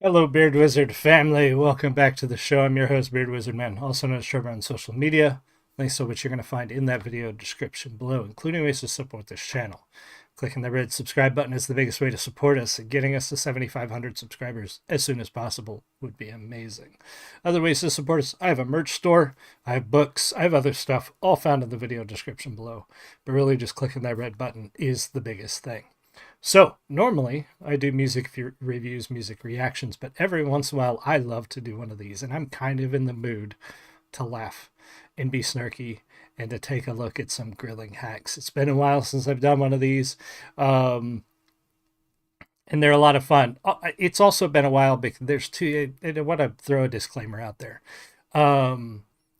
Hello, Beard Wizard family. Welcome back to the show. I'm your host, Beard Wizard Man, also known as Trevor on social media. Links to which you're going to find in that video description below, including ways to support this channel. Clicking the red subscribe button is the biggest way to support us, and getting us to 7,500 subscribers as soon as possible would be amazing. Other ways to support us: I have a merch store, I have books, I have other stuff, all found in the video description below. But really, just clicking that red button is the biggest thing. So normally I do music reviews, music reactions, but every once in a while I love to do one of these, and I'm kind of in the mood to laugh and be snarky and to take a look at some grilling hacks. It's been a while since I've done one of these, and they're a lot of fun. It's also been a while because there's two. I want to throw a disclaimer out there.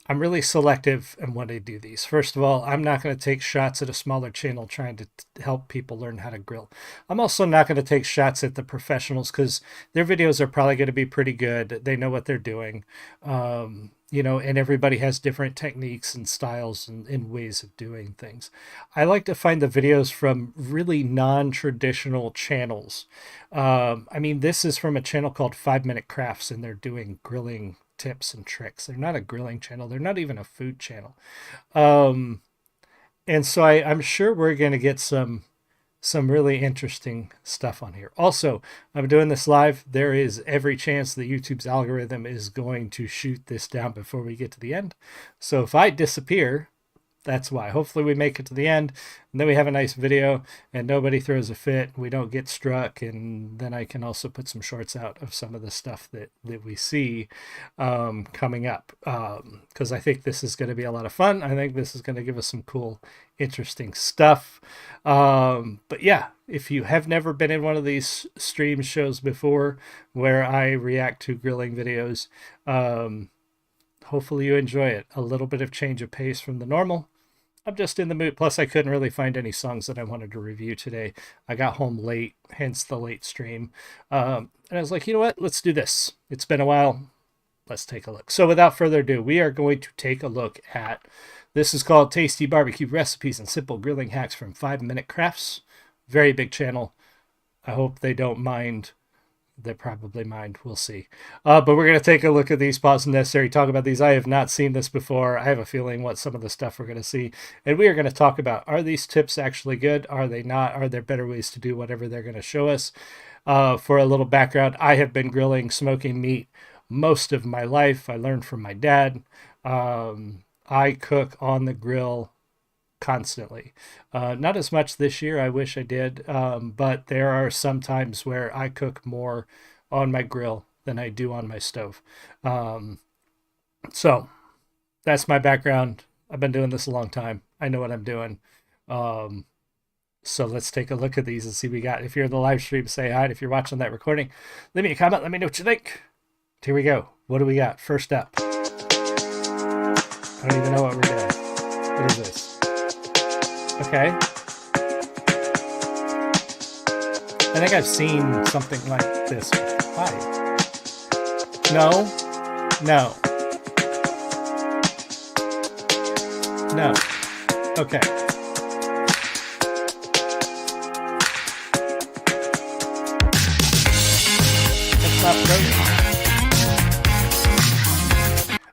I'm really selective in when I do these. First of all, I'm not going to take shots at a smaller channel trying to help people learn how to grill. I'm also not going to take shots at the professionals because their videos are probably going to be pretty good. They know what they're doing, and everybody has different techniques and styles and ways of doing things. I like to find the videos from really non-traditional channels. This is from a channel called 5 Minute Crafts, and they're doing grilling tips and tricks. They're not a grilling channel. They're not even a food channel. And so I'm sure we're going to get some really interesting stuff on here. Also, I'm doing this live. There is every chance that YouTube's algorithm is going to shoot this down before we get to the end. So if I disappear, that's why. Hopefully we make it to the end, and then we have a nice video and nobody throws a fit. We don't get struck, and then I can also put some shorts out of some of the stuff that we see coming up, because I think this is going to be a lot of fun. I think this is going to give us some cool, interesting stuff. But yeah, if you have never been in one of these stream shows before where I react to grilling videos, hopefully you enjoy it. A little bit of change of pace from the normal. I'm just in the mood. Plus, I couldn't really find any songs that I wanted to review today. I got home late, hence the late stream. And I was like, you know what? Let's do this. It's been a while. Let's take a look. So without further ado, we are going to take a look at, this is called Tasty Barbecue Recipes and Simple Grilling Hacks from 5 Minute Crafts. Very big channel. I hope they don't mind. They probably mind. We'll see. But we're going to take a look at these, pause and necessary, talk about these. I have not seen this before. I have a feeling what some of the stuff we're going to see. And we are going to talk about, are these tips actually good? Are they not? Are there better ways to do whatever they're going to show us? For a little background, I have been grilling, smoking meat most of my life. I learned from my dad. I cook on the grill constantly. Not as much this year. I wish I did. But there are some times where I cook more on my grill than I do on my stove. So that's my background. I've been doing this a long time. I know what I'm doing. So let's take a look at these and see what we got. If you're in the live stream, say hi. And if you're watching that recording, leave me a comment. Let me know what you think. Here we go. What do we got? First up. I don't even know what we're doing. What is this? Okay. I think I've seen something like this. Why? No. No. No. Okay. That's not frozen.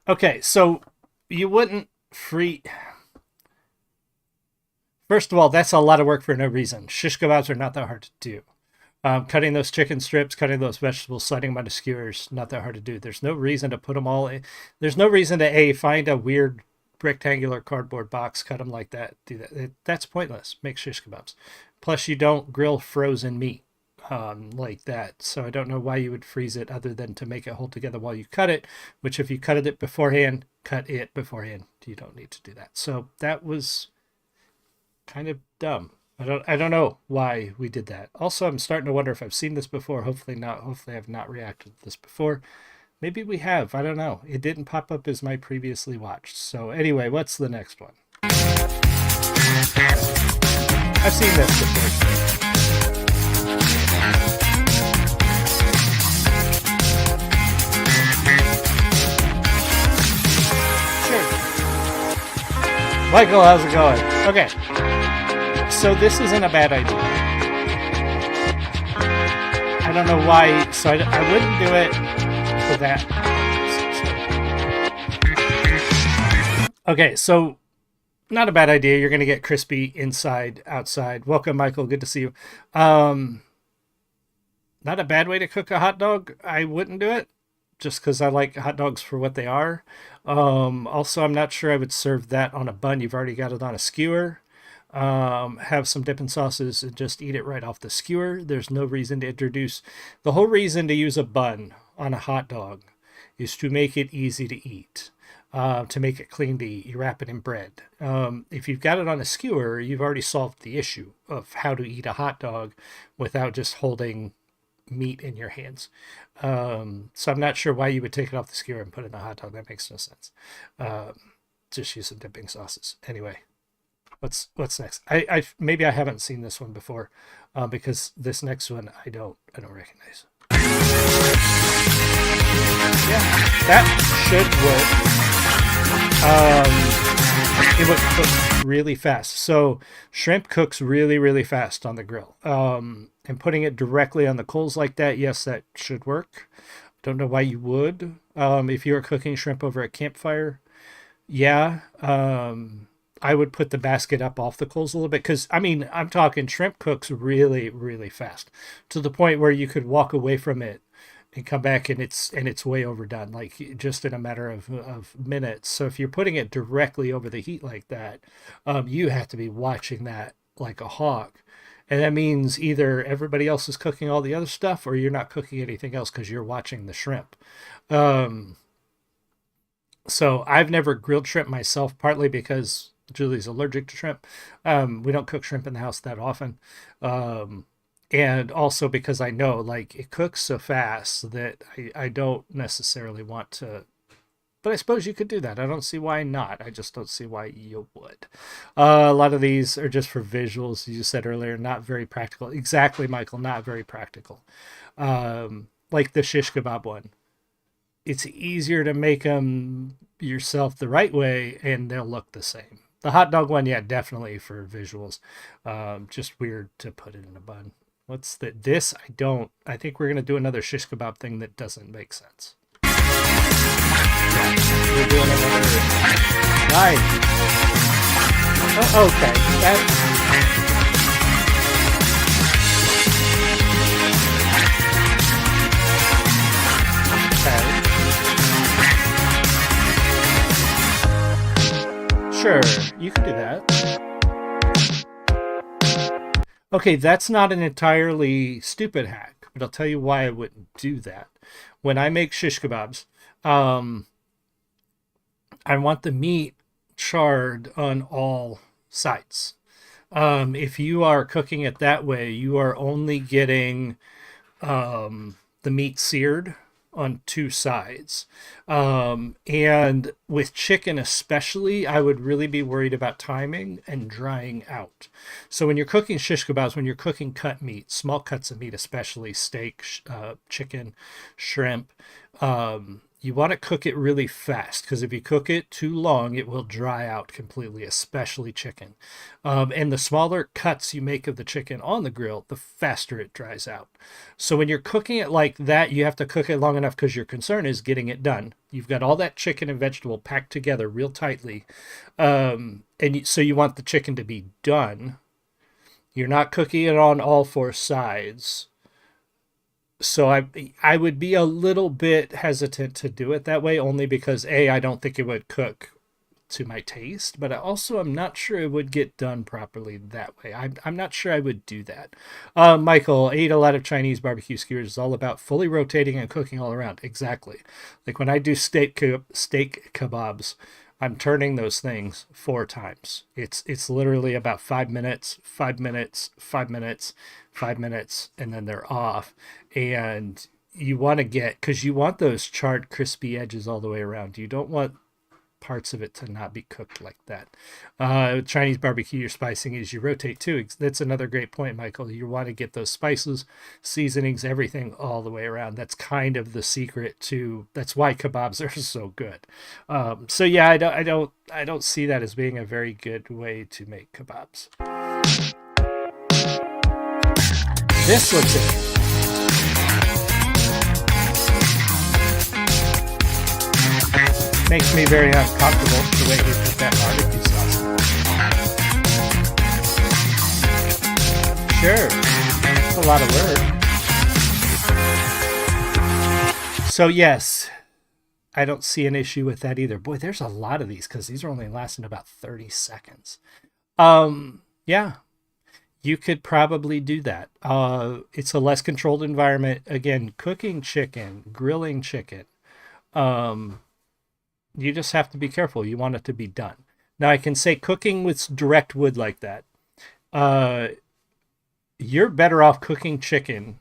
Okay, so you wouldn't free... First of all, that's a lot of work for no reason. Shish kebabs are not that hard to do. Cutting those chicken strips, cutting those vegetables, sliding them onto skewers, not that hard to do. There's no reason to put them all in. There's no reason to find a weird rectangular cardboard box, cut them like that, do that. That's pointless. Make shish kebabs. Plus, you don't grill frozen meat like that. So I don't know why you would freeze it other than to make it hold together while you cut it, which if you cut it beforehand, you don't need to do that. So that was kind of dumb. I don't know why we did that. Also, I'm starting to wonder if I've seen this before. Hopefully not. Hopefully I've not reacted to this before. Maybe we have. I don't know. It didn't pop up as my previously watched. So anyway, what's the next one? I've seen this before. Sure. Michael, how's it going? Okay. So this isn't a bad idea. I don't know why, so I wouldn't do it for that. Okay, so not a bad idea. You're going to get crispy inside, outside. Welcome, Michael. Good to see you. Not a bad way to cook a hot dog. I wouldn't do it just because I like hot dogs for what they are. Also, I'm not sure I would serve that on a bun. You've already got it on a skewer. Have some dipping sauces and just eat it right off the skewer. There's no reason to introduce. The whole reason to use a bun on a hot dog is to make it easy to eat. To make it clean to eat, you wrap it in bread. If you've got it on a skewer, you've already solved the issue of how to eat a hot dog without just holding meat in your hands. So I'm not sure why you would take it off the skewer and put it in a hot dog. That makes no sense. Just use some dipping sauces. Anyway, what's next? I maybe I haven't seen this one before, because this next one I don't recognize. Yeah, that should work. It would cook really fast. So shrimp cooks really, really fast on the grill. And putting it directly on the coals like that, yes, that should work. Don't know why you would. If you were cooking shrimp over a campfire, yeah. I would put the basket up off the coals a little bit because, I mean, I'm talking shrimp cooks really, really fast to the point where you could walk away from it and come back and it's way overdone, like just in a matter of minutes. So if you're putting it directly over the heat like that, you have to be watching that like a hawk. And that means either everybody else is cooking all the other stuff or you're not cooking anything else because you're watching the shrimp. So I've never grilled shrimp myself, partly because Julie's allergic to shrimp. We don't cook shrimp in the house that often. And also because I know like it cooks so fast that I don't necessarily want to, but I suppose you could do that. I don't see why not. I just don't see why you would. A lot of these are just for visuals. You said earlier, not very practical. Exactly, Michael, not very practical. Like the shish kebab one. It's easier to make them yourself the right way and they'll look the same. The hot dog one, yeah, definitely for visuals. Just weird to put it in a bun. What's this? I think we're going to do another shish kebab thing that doesn't make sense. Yeah, we're doing another. Right. Oh, okay. Okay. Sure, you can do that. Okay, that's not an entirely stupid hack, but I'll tell you why I wouldn't do that. When I make shish kebabs, I want the meat charred on all sides. If you are cooking it that way, you are only getting the meat seared on two sides. And with chicken especially, I would really be worried about timing and drying out. So when you're cooking shish kebabs, when you're cooking cut meat, small cuts of meat, especially steak, chicken, shrimp, you want to cook it really fast because if you cook it too long, it will dry out completely, especially chicken. And the smaller cuts you make of the chicken on the grill, the faster it dries out. So when you're cooking it like that, you have to cook it long enough because your concern is getting it done. You've got all that chicken and vegetable packed together real tightly. So you want the chicken to be done. You're not cooking it on all four sides. So I would be a little bit hesitant to do it that way, only because I don't think it would cook to my taste, but I'm not sure it would get done properly that way. I'm not sure I would do that. Michael, I eat a lot of Chinese barbecue skewers. It's all about fully rotating and cooking all around. Exactly. Like when I do steak kebabs, I'm turning those things 4 times. It's literally about 5 minutes, 5 minutes, 5 minutes, 5 minutes, and then they're off. And you want to because you want those charred, crispy edges all the way around. You don't want parts of it to not be cooked like that. Chinese barbecue, your spicing is you rotate too. That's another great point, Michael. You want to get those spices, seasonings, everything all the way around. That's kind of the secret that's why kebabs are so good. So yeah, I don't see that as being a very good way to make kebabs. This looks interesting. Makes me very uncomfortable the way he put that barbecue sauce. Sure, it's a lot of work. So yes, I don't see an issue with that either. Boy, there's a lot of these because these are only lasting about 30 seconds. Yeah, you could probably do that. It's a less controlled environment. Again, cooking chicken, grilling chicken. You just have to be careful. You want it to be done. Now, I can say cooking with direct wood like that, you're better off cooking chicken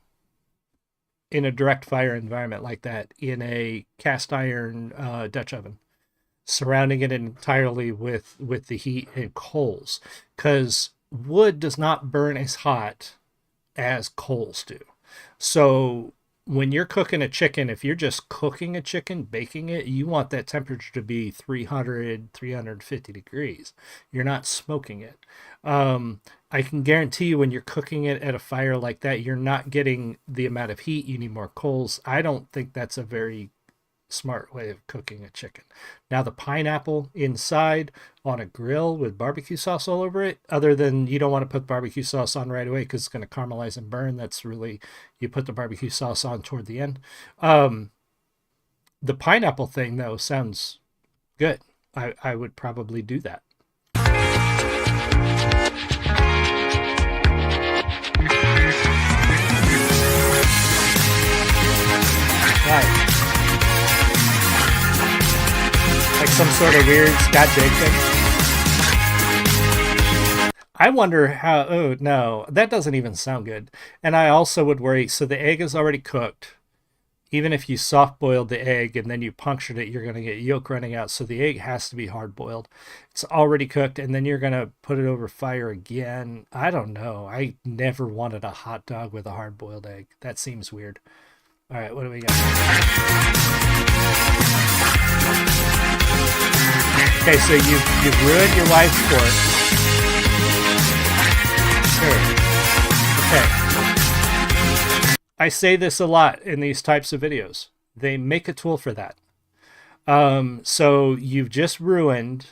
in a direct fire environment like that in a cast iron Dutch oven, surrounding it entirely with the heat and coals, because wood does not burn as hot as coals do. So when you're cooking a chicken, if you're just cooking a chicken, baking it, you want that temperature to be 300, 350 degrees. You're not smoking it. I can guarantee you when you're cooking it at a fire like that, you're not getting the amount of heat. You need more coals. I don't think that's a very smart way of cooking a chicken. Now, the pineapple inside on a grill with barbecue sauce all over it, other than you don't want to put barbecue sauce on right away because it's going to caramelize and burn. That's really, you put the barbecue sauce on toward the end. The pineapple thing, though, sounds good. I would probably do that. Right. Like some sort of weird Scotch egg thing. I wonder how. Oh, no. That doesn't even sound good. And I also would worry. So the egg is already cooked. Even if you soft boiled the egg and then you punctured it, you're going to get yolk running out. So the egg has to be hard boiled. It's already cooked. And then you're going to put it over fire again. I don't know. I never wanted a hot dog with a hard boiled egg. That seems weird. All right, what do we got? Okay, so you've ruined your wife's fork. Sure. Okay. I say this a lot in these types of videos. They make a tool for that. So you've just ruined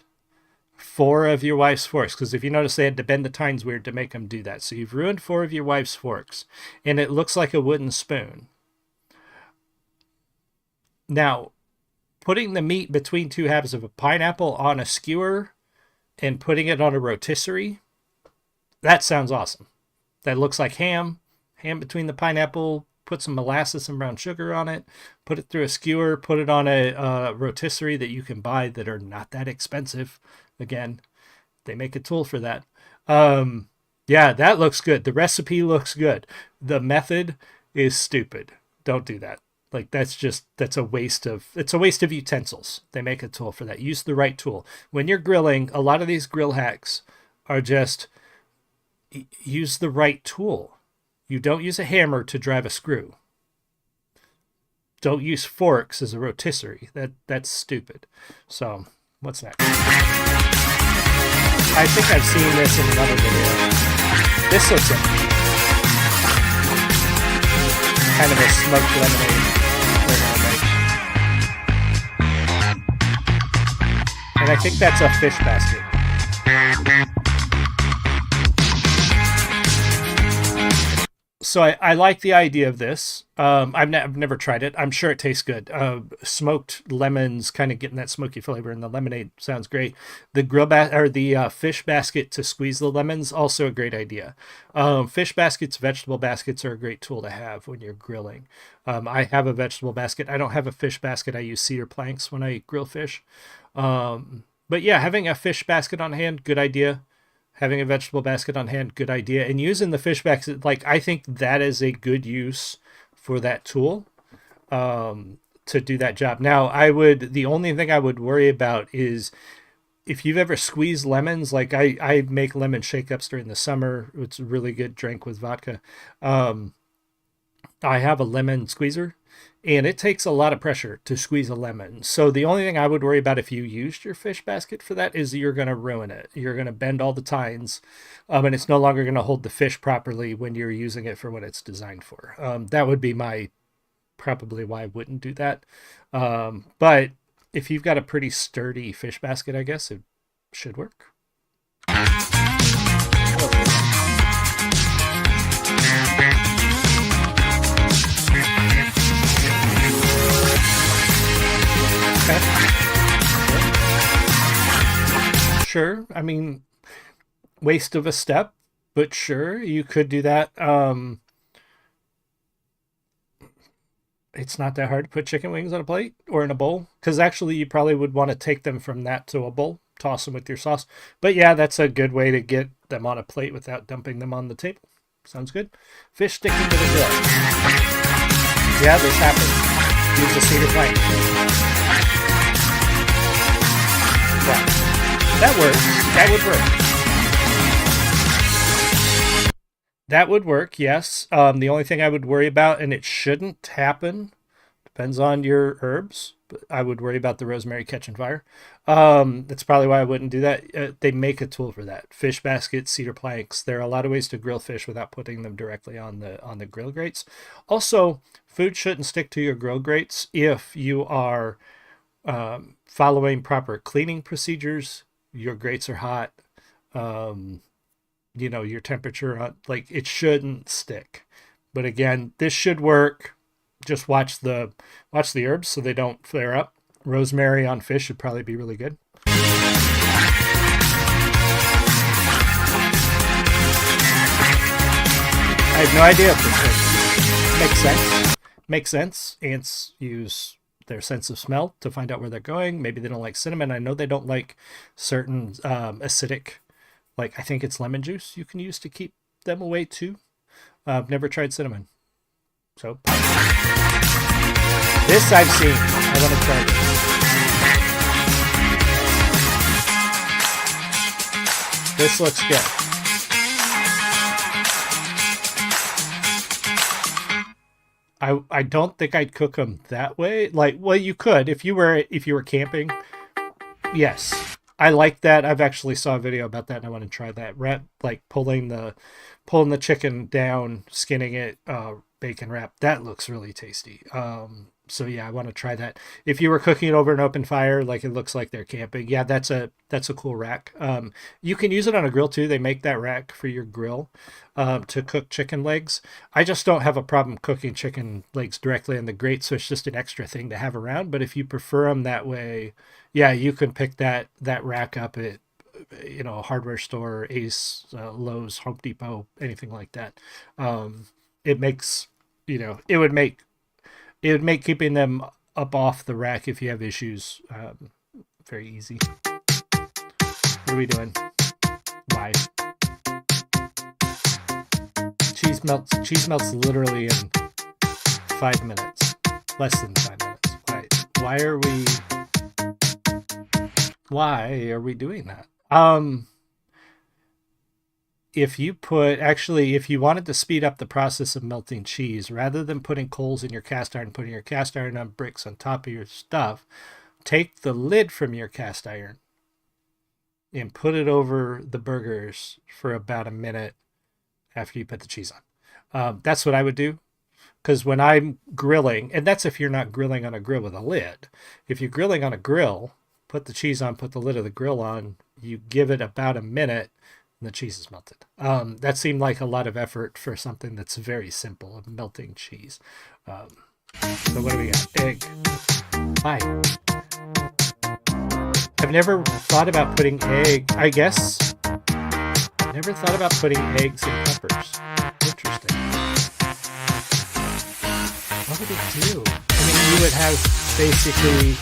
4 of your wife's forks, because if you notice, they had to bend the tines weird to make them do that. So you've ruined 4 of your wife's forks, and it looks like a wooden spoon. Now, putting the meat between 2 halves of a pineapple on a skewer and putting it on a rotisserie, that sounds awesome. That looks like ham between the pineapple, put some molasses and brown sugar on it, put it through a skewer, put it on a rotisserie that you can buy that are not that expensive. Again, they make a tool for that. Yeah, that looks good. The recipe looks good. The method is stupid. Don't do that. Like that's a waste of utensils. They make a tool for that. Use the right tool. When you're grilling, a lot of these grill hacks are just use the right tool. You don't use a hammer to drive a screw. Don't use forks as a rotisserie. That's stupid. So, what's next? I think I've seen this in another video. This looks like kind of a smoked lemonade. And I think that's a fish basket. So I like the idea of this. I've never tried it. I'm sure it tastes good. Smoked lemons, kind of getting that smoky flavor, and the lemonade sounds great. The the fish basket to squeeze the lemons, also a great idea. Fish baskets, vegetable baskets are a great tool to have when you're grilling. I have a vegetable basket. I don't have a fish basket. I use cedar planks when I grill fish. But yeah, having a fish basket on hand, good idea. Having a vegetable basket on hand, good idea. And using the fish basket, like I think that is a good use for that tool to do that job. Now, the only thing I would worry about is if you've ever squeezed lemons, like I make lemon shake-ups during the summer. It's a really good drink with vodka. I have a lemon squeezer, and it takes a lot of pressure to squeeze a lemon. So the only thing I would worry about if you used your fish basket for that is you're going to ruin it. You're going to bend all the tines, and it's no longer going to hold the fish properly when you're using it for what it's designed for. That would be probably why I wouldn't do that. But if you've got a pretty sturdy fish basket, I guess it should work. Okay. Sure. I mean, waste of a step, but sure, you could do that. It's not that hard to put chicken wings on a plate or in a bowl, because actually you probably would want to take them from that to a bowl, toss them with your sauce. But yeah, that's a good way to get them on a plate without dumping them on the table. Sounds good. Fish sticking to the grill. Yeah, this happens. Use a cedar plank. Yeah. That works. That would work. That would work, yes. The only thing I would worry about, and it shouldn't happen, depends on your herbs, but I would worry about the rosemary catching fire. That's probably why I wouldn't do that. They make a tool for that. Fish baskets, cedar planks. There are a lot of ways to grill fish without putting them directly on the grill grates. Also, food shouldn't stick to your grill grates if you are following proper cleaning procedures. Your grates are hot. Your temperature, like it shouldn't stick. But again, this should work. Just watch the herbs so they don't flare up. Rosemary on fish should probably be really good. I have no idea if this makes sense. Makes sense. Ants use their sense of smell to find out where they're going. Maybe they don't like cinnamon. I know they don't like certain acidic, like I think it's lemon juice you can use to keep them away too. I've never tried cinnamon. So this I've seen. I want to try this. This looks good. I don't think I'd cook them that way. Like, well, you could if you were camping. Yes, I like that. I've actually saw a video about that, and I want to try that. Like pulling the chicken down, skinning it, bacon wrap. That looks really tasty. So yeah, I want to try that. If you were cooking it over an open fire, like it looks like they're camping, yeah, that's a cool rack. You can use it on a grill too. They make that rack for your grill to cook chicken legs. I just don't have a problem cooking chicken legs directly on the grate, so it's just an extra thing to have around. But if you prefer them that way, yeah, you can pick that rack up at a hardware store, Ace, Lowe's, Home Depot, anything like that. It makes it would make keeping them up off the rack if you have issues very easy. What are we doing? Why? Cheese melts literally in 5 minutes. Less than 5 minutes. Why are we doing that? If you wanted to speed up the process of melting cheese, rather than putting coals in your cast iron, putting your cast iron on bricks on top of your stuff, take the lid from your cast iron and put it over the burgers for about a minute after you put the cheese on. That's what I would do. Because when I'm grilling, and that's if you're not grilling on a grill with a lid. If you're grilling on a grill, put the cheese on, put the lid of the grill on, you give it about a minute, and the cheese is melted. That seemed like a lot of effort for something that's very simple, of melting cheese. So what do we got? Egg. Why? I've never thought about putting egg. I guess. Never thought about putting eggs in peppers. Interesting. What would it do? I mean, you would have basically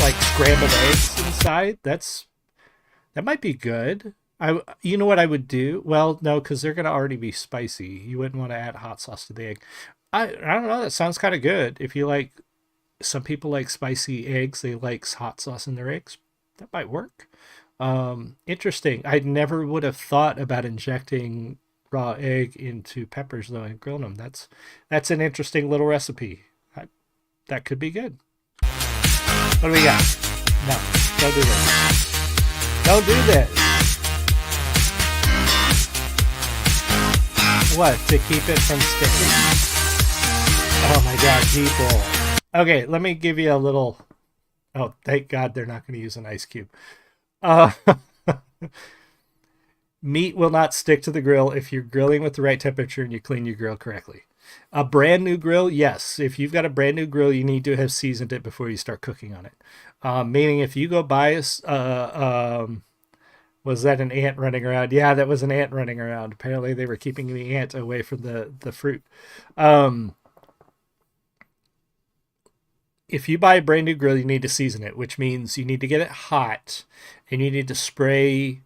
like scrambled eggs inside. That might be good. You know what I would do? Well, no, because they're going to already be spicy. You wouldn't want to add hot sauce to the egg. I don't know. That sounds kind of good. If you like, some people like spicy eggs. They like hot sauce in their eggs. That might work. Interesting. I never would have thought about injecting raw egg into peppers though and grilling them. That's an interesting little recipe. That could be good. What do we got? No, don't do this. Don't do this. What, to keep it from sticking? Oh my god, people. Okay, let me give you a little Oh, thank God they're not going to use an ice cube. Uh, Meat will not stick to the grill if you're grilling with the right temperature and you clean your grill correctly. A brand new grill, yes. If you've got a brand new grill, you need to have seasoned it before you start cooking on it. Meaning, if you go buy was that an ant running around? Yeah, that was an ant running around. Apparently, they were keeping the ant away from the fruit. Um, if you buy a brand new grill, you need to season it, which means you need to get it hot and you need to spray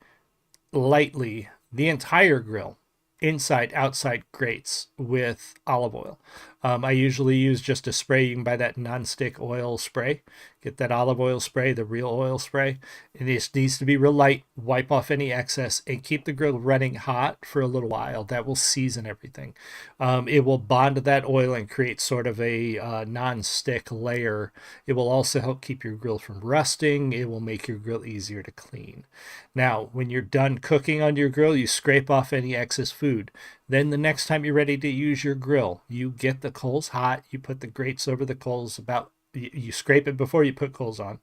lightly the entire grill, inside, outside grates, with olive oil. I usually use just a spray. You can buy that non-stick oil spray. Get that olive oil spray, the real oil spray. It needs to be real light. Wipe off any excess and keep the grill running hot for a little while. That will season everything. It will bond to that oil and create sort of a non-stick layer. It will also help keep your grill from rusting. It will make your grill easier to clean. Now, when you're done cooking on your grill, you scrape off any excess food. Then the next time you're ready to use your grill, you get the coals hot. You put the grates over the coals. You scrape it before you put coals on.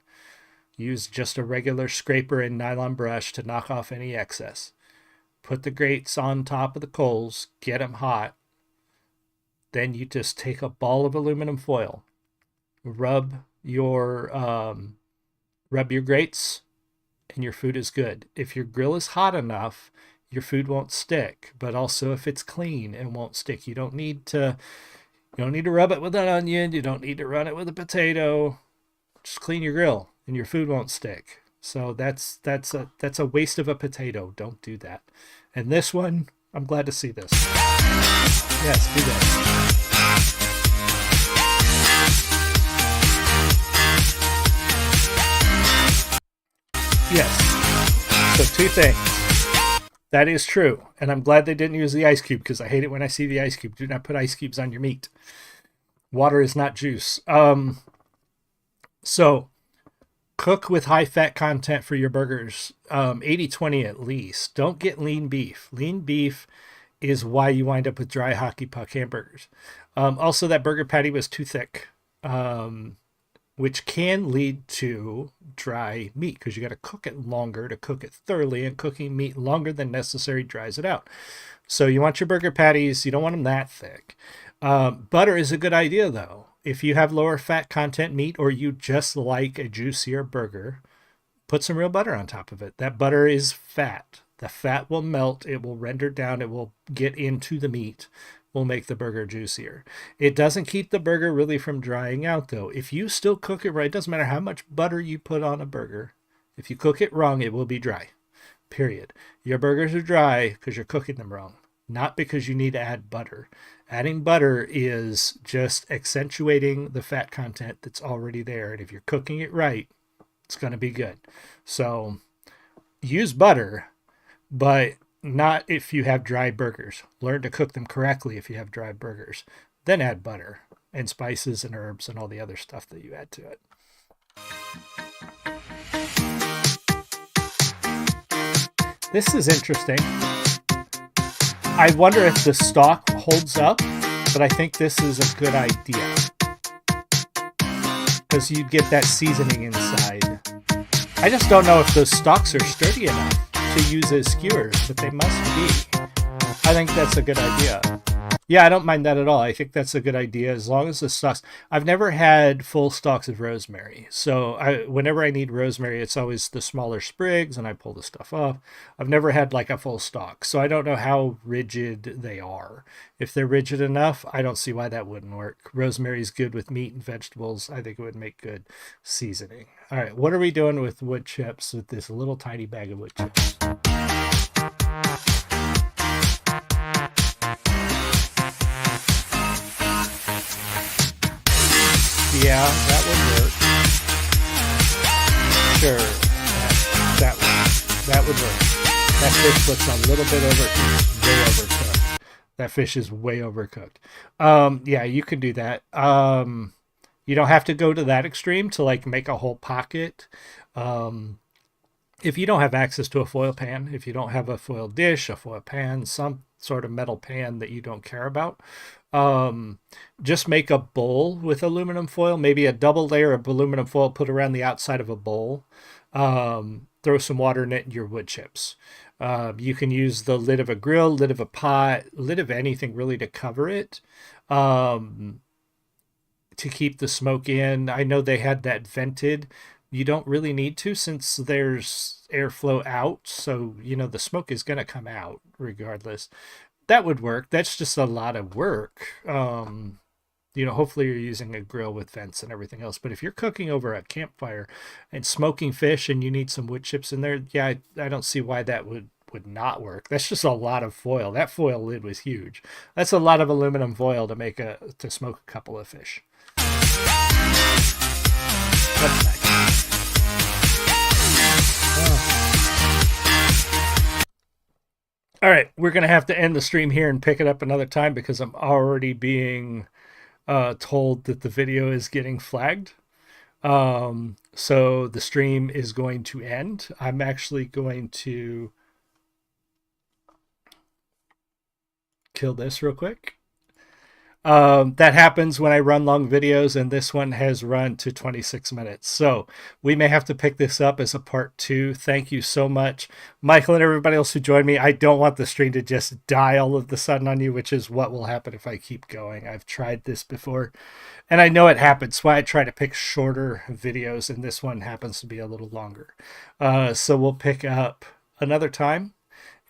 Use just a regular scraper and nylon brush to knock off any excess. Put the grates on top of the coals. Get them hot. Then you just take a ball of aluminum foil. Rub your grates, and your food is good. If your grill is hot enough, your food won't stick. But also, if it's clean, it won't stick. You don't need to rub it with an onion. You don't need to run it with a potato. Just clean your grill, and your food won't stick. So that's a waste of a potato. Don't do that. And this one, I'm glad to see this. Yes, do that. Yes. So two things. That is true. And I'm glad they didn't use the ice cube, because I hate it when I see the ice cube. Do not put ice cubes on your meat. Water is not juice. So cook with high fat content for your burgers. 80-20 at least. Don't get lean beef. Lean beef is why you wind up with dry hockey puck hamburgers. Also, that burger patty was too thick. Which can lead to dry meat, because you got to cook it longer to cook it thoroughly, and cooking meat longer than necessary dries it out. So you want your burger patties, you don't want them that thick. Butter is a good idea, though. If you have lower fat content meat, or you just like a juicier burger, put some real butter on top of it. That butter is fat. The fat will melt, it will render down, it will get into the meat, will make the burger juicier. It doesn't keep the burger really from drying out, though. If you still cook it right, it doesn't matter how much butter you put on a burger. If you cook it wrong, it will be dry. Period. Your burgers are dry because you're cooking them wrong, not because you need to add butter. Adding butter is just accentuating the fat content that's already there. And if you're cooking it right, it's going to be good. So use butter, but not if you have dry burgers. Learn to cook them correctly if you have dry burgers. Then add butter and spices and herbs and all the other stuff that you add to it. This is interesting. I wonder if the stock holds up, but I think this is a good idea, because you get that seasoning inside. I just don't know if those stalks are sturdy enough to use as skewers, but they must be. I think that's a good idea. Yeah, I don't mind that at all. I think that's a good idea, as long as the stalks. I've never had full stalks of rosemary, so whenever I need rosemary, it's always the smaller sprigs, and I pull the stuff off. I've never had like a full stalk, so I don't know how rigid they are. If they're rigid enough, I don't see why that wouldn't work. Rosemary's good with meat and vegetables. I think it would make good seasoning. All right, what are we doing with wood chips, with this little tiny bag of wood chips? Yeah, that would work. Sure, that would work. That fish looks a little bit overcooked, way overcooked. That fish is way overcooked. Yeah, you can do that. You don't have to go to that extreme to like make a whole pocket. If you don't have access to a foil pan, if you don't have a foil dish, a foil pan, some sort of metal pan that you don't care about, Just make a bowl with aluminum foil, maybe a double layer of aluminum foil, put around the outside of a bowl. Throw some water in it and your wood chips. You can use the lid of a grill, lid of a pot, lid of anything really to cover it, to keep the smoke in. I know they had that vented. You don't really need to since there's airflow out. So, the smoke is going to come out regardless. That would work. That's just a lot of work. Hopefully you're using a grill with vents and everything else. But if you're cooking over a campfire and smoking fish and you need some wood chips in there, yeah, I don't see why that would not work. That's just a lot of foil. That foil lid was huge. That's a lot of aluminum foil to smoke a couple of fish. What's next? All right, we're going to have to end the stream here and pick it up another time because I'm already being told that the video is getting flagged. So the stream is going to end. I'm actually going to kill this real quick. That happens when I run long videos, and this one has run to 26 minutes. So we may have to pick this up as a part 2. Thank you so much, Michael, and everybody else who joined me. I don't want the stream to just die all of the sudden on you, which is what will happen if I keep going. I've tried this before, and I know it happens. Why I try to pick shorter videos, and this one happens to be a little longer. So we'll pick up another time.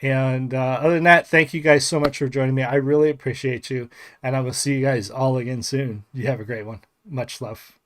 And other than that, thank you guys so much for joining me. I really appreciate you. And I will see you guys all again soon. You have a great one. Much love.